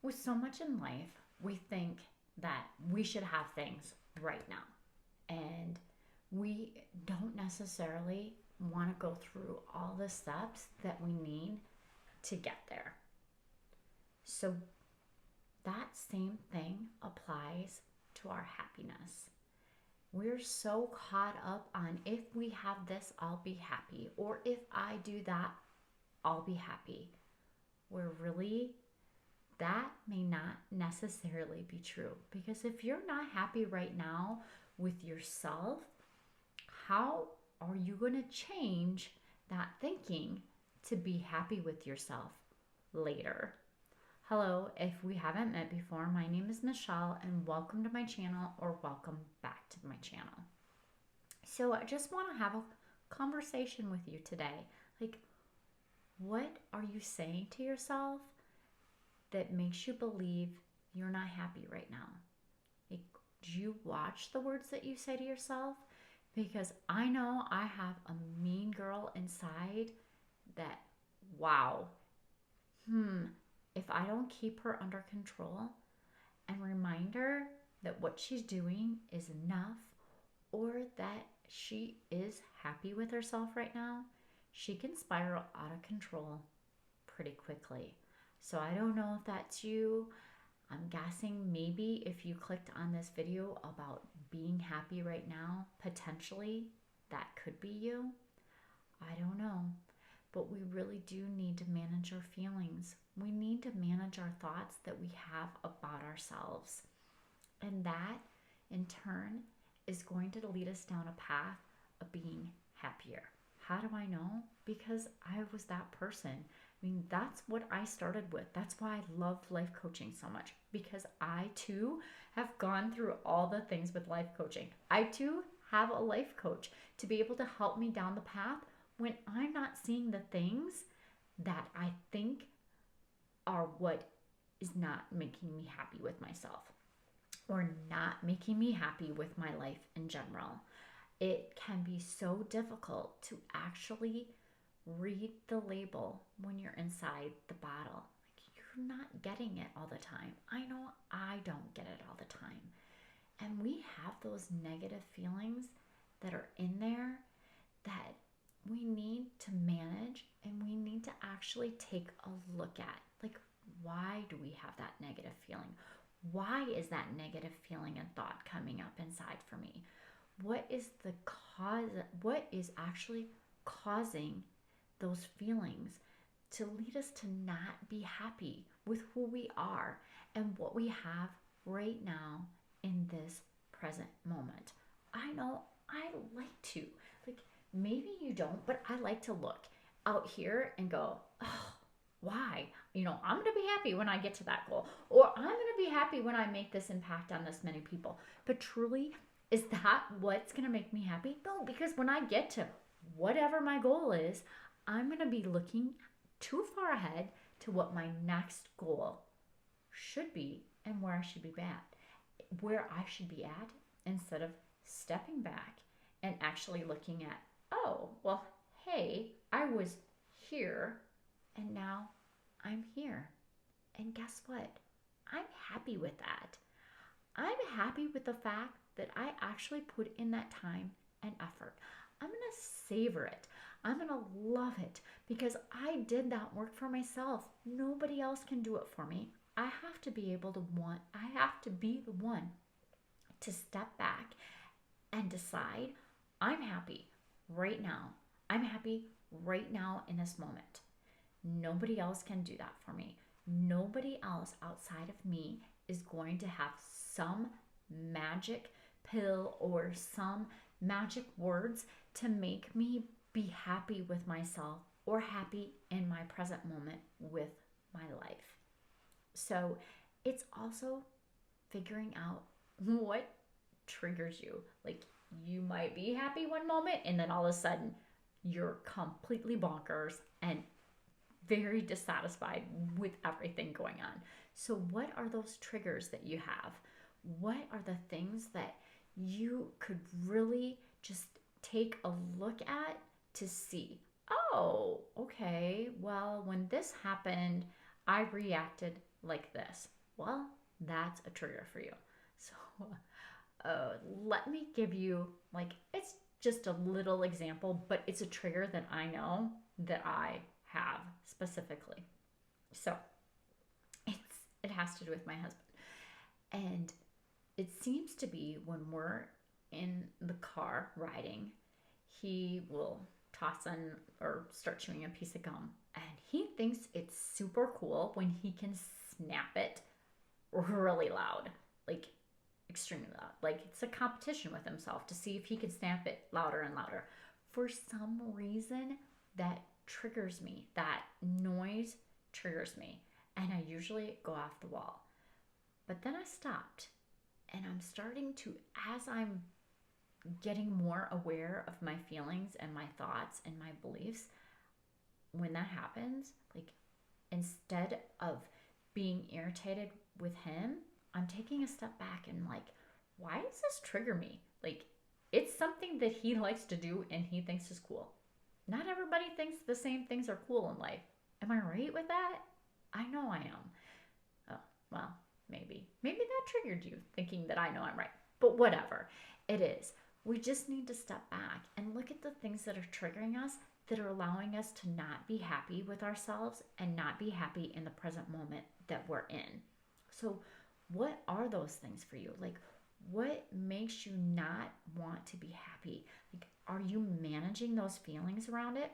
With so much in life, we think that we should have things right now. And we don't necessarily want to go through all the steps that we need to get there. So that same thing applies to our happiness. We're so caught up on if we have this, I'll be happy, or if I do that, I'll be happy. Where really that may not necessarily be true. Because if you're not happy right now with yourself, how are you going to change that thinking to be happy with yourself later? Hello, if we haven't met before, my name is Michele and welcome to my channel, or welcome back to my channel. So I just want to have a conversation with you today. Like, what are you saying to yourself that makes you believe you're not happy right now? Like, do you watch the words that you say to yourself? Because I know I have a mean girl inside that, wow, if I don't keep her under control and remind her that what she's doing is enough, or that she is happy with herself right now, she can spiral out of control pretty quickly. So I don't know if that's you. I'm guessing maybe if you clicked on this video about being happy right now, potentially that could be you. I don't know. But we really do need to manage our feelings. We need to manage our thoughts that we have about ourselves. And that, in turn, is going to lead us down a path of being happier. How do I know? Because I was that person. I mean, that's what I started with. That's why I love life coaching so much, because I too have gone through all the things with life coaching. I too have a life coach to be able to help me down the path when I'm not seeing the things that I think are what is not making me happy with myself, or not making me happy with my life in general. It can be so difficult to actually read the label when you're inside the bottle. Like, you're not getting it all the time. I know I don't get it all the time. And we have those negative feelings that are in there that we need to manage, and we need to actually take a look at. Like, why do we have that negative feeling? Why is that negative feeling and thought coming up inside for me? What is the cause? What is actually causing those feelings to lead us to not be happy with who we are and what we have right now in this present moment? I know I like to. Like, maybe you don't, but I like to look out here and go, oh, why? I'm going to be happy when I get to that goal, or I'm going to be happy when I make this impact on this many people. But truly, is that what's going to make me happy? No, because when I get to whatever my goal is, I'm going to be looking too far ahead to what my next goal should be and where I should be at, instead of stepping back and actually looking at, oh, well, hey, I was here and now I'm here. And guess what? I'm happy with that. I'm happy with the fact that I actually put in that time and effort. I'm going to savor it. I'm going to love it because I did that work for myself. Nobody else can do it for me. I have to be the one to step back and decide I'm happy right now. I'm happy right now in this moment. Nobody else can do that for me. Nobody else outside of me is going to have some magic pill or some magic words to make me be happy with myself or happy in my present moment with my life. So it's also figuring out what triggers you. Like, you might be happy one moment and then all of a sudden you're completely bonkers and very dissatisfied with everything going on. So what are those triggers that you have? What are the things that you could really just take a look at to see, oh, okay, well, when this happened, I reacted like this. Well, that's a trigger for you. So let me give you, like, it's just a little example, but it's a trigger that I know that I have specifically. So it has to do with my husband. And it seems to be when we're in the car riding, he will toss in or start chewing a piece of gum. And he thinks it's super cool when he can snap it really loud, like extremely loud. Like it's a competition with himself to see if he can snap it louder and louder. For some reason, that triggers me. That noise triggers me. And I usually go off the wall. But then I stopped and I'm starting to, as I'm getting more aware of my feelings and my thoughts and my beliefs, when that happens, like instead of being irritated with him, I'm taking a step back and like, why does this trigger me? Like, it's something that he likes to do and he thinks is cool. Not everybody thinks the same things are cool in life. Am I right with that? I know I am. Oh, well, maybe. Maybe that triggered you, thinking that I know I'm right. But whatever. It is. We just need to step back and look at the things that are triggering us, that are allowing us to not be happy with ourselves and not be happy in the present moment that we're in. So, what are those things for you? Like, what makes you not want to be happy? Like, are you managing those feelings around it?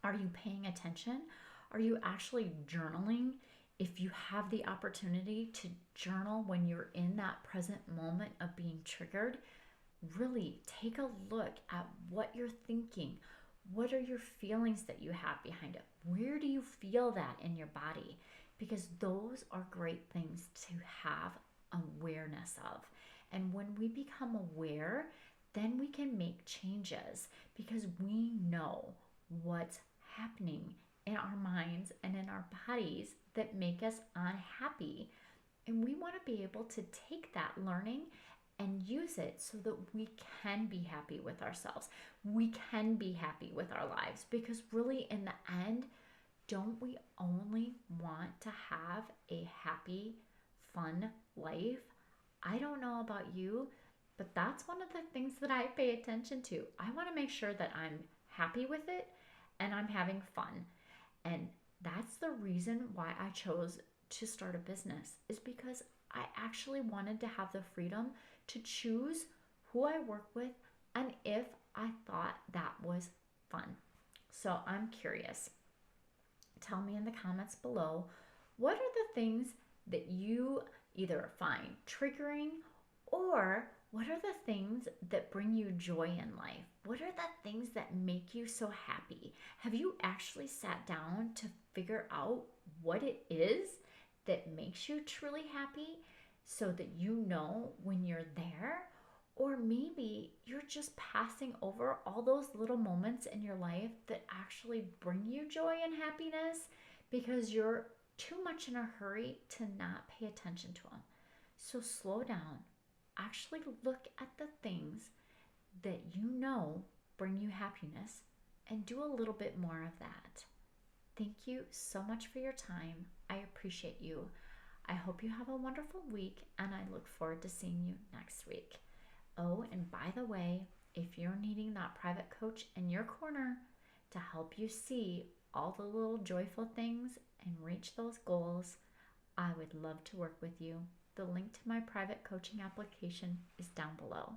Are you paying attention? Are you actually journaling? If you have the opportunity to journal when you're in that present moment of being triggered, really take a look at what you're thinking. What are your feelings that you have behind it? Where do you feel that in your body? Because those are great things to have awareness of. And when we become aware, then we can make changes because we know what's happening in our minds and in our bodies that make us unhappy. And we want to be able to take that learning and use it so that we can be happy with ourselves. We can be happy with our lives because really in the end, don't we only want to have a happy, fun life? I don't know about you, but that's one of the things that I pay attention to. I want to make sure that I'm happy with it and I'm having fun. And that's the reason why I chose to start a business, is because I actually wanted to have the freedom to choose who I work with and if I thought that was fun. So I'm curious. Tell me in the comments below, what are the things that you either find triggering, or what are the things that bring you joy in life? What are the things that make you so happy? Have you actually sat down to figure out what it is that makes you truly happy so that you know when you're there? Or maybe you're just passing over all those little moments in your life that actually bring you joy and happiness because you're too much in a hurry to not pay attention to them. So slow down. Actually look at the things that you know bring you happiness and do a little bit more of that. Thank you so much for your time. I appreciate you. I hope you have a wonderful week and I look forward to seeing you next week. Oh, and by the way, if you're needing that private coach in your corner to help you see all the little joyful things and reach those goals, I would love to work with you. The link to my private coaching application is down below.